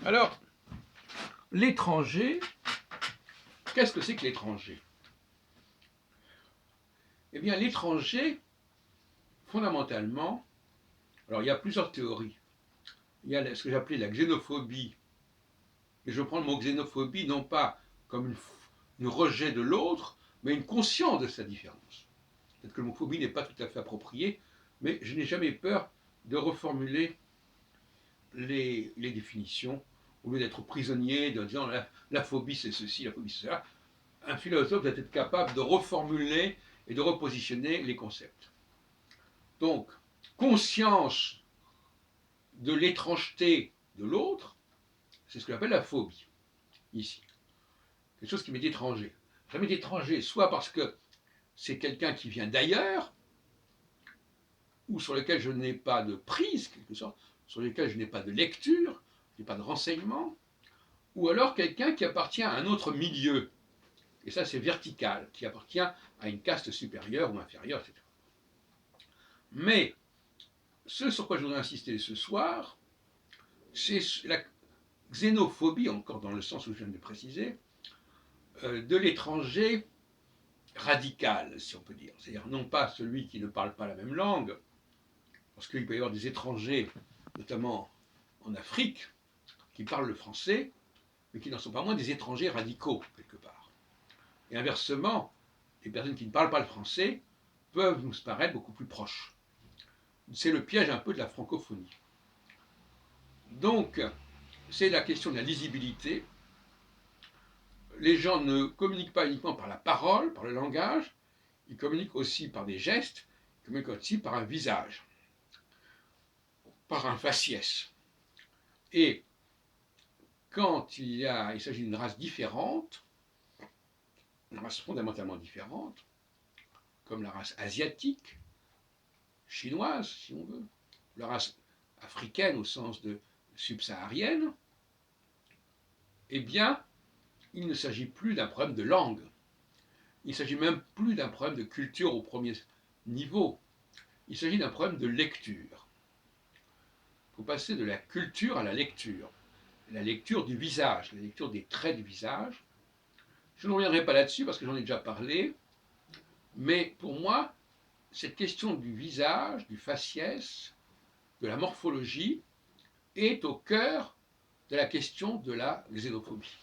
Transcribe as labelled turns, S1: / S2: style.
S1: Alors, l'étranger, qu'est-ce que c'est que l'étranger? Eh bien, l'étranger, fondamentalement, alors il y a plusieurs théories. Il y a ce que j'appelais la xénophobie, et je prends le mot xénophobie non pas comme une rejet de l'autre, mais une conscience de sa différence. Peut-être que le mot phobie n'est pas tout à fait approprié, mais je n'ai jamais peur de reformuler les définitions, au lieu d'être prisonnier, de disant la phobie c'est ceci, la phobie c'est cela. Un philosophe doit être capable de reformuler et de repositionner les concepts. Donc, conscience de l'étrangeté de l'autre, c'est ce que j'appelle la phobie, ici. Quelque chose qui m'est étranger. Ça m'est étranger soit parce que c'est quelqu'un qui vient d'ailleurs, ou sur lequel je n'ai pas de prise, quelque sorte, sur lequel je n'ai pas de lecture, je n'ai pas de renseignement, ou alors quelqu'un qui appartient à un autre milieu, et ça c'est vertical, qui appartient à une caste supérieure ou inférieure, etc. Mais ce sur quoi je voudrais insister ce soir, c'est la xénophobie, encore dans le sens où je viens de le préciser, de l'étranger radical, si on peut dire. C'est-à-dire non pas celui qui ne parle pas la même langue, parce qu'il peut y avoir des étrangers, notamment en Afrique, qui parlent le français, mais qui n'en sont pas moins des étrangers radicaux, quelque part. Et inversement, les personnes qui ne parlent pas le français peuvent nous paraître beaucoup plus proches. C'est le piège un peu de la francophonie. Donc, c'est la question de la lisibilité. Les gens ne communiquent pas uniquement par la parole, par le langage, ils communiquent aussi par des gestes, ils communiquent aussi par un visage, par un faciès. Et quand il s'agit d'une race différente, une race fondamentalement différente, comme la race asiatique, chinoise, si on veut, la race africaine au sens de subsaharienne, eh bien, il ne s'agit plus d'un problème de langue. Il ne s'agit même plus d'un problème de culture au premier niveau. Il s'agit d'un problème de lecture. Il faut passer de la culture à la lecture. La lecture du visage, la lecture des traits du visage. Je ne reviendrai pas là-dessus parce que j'en ai déjà parlé, mais pour moi, cette question du visage, du faciès, de la morphologie, est au cœur de la question de la xénophobie.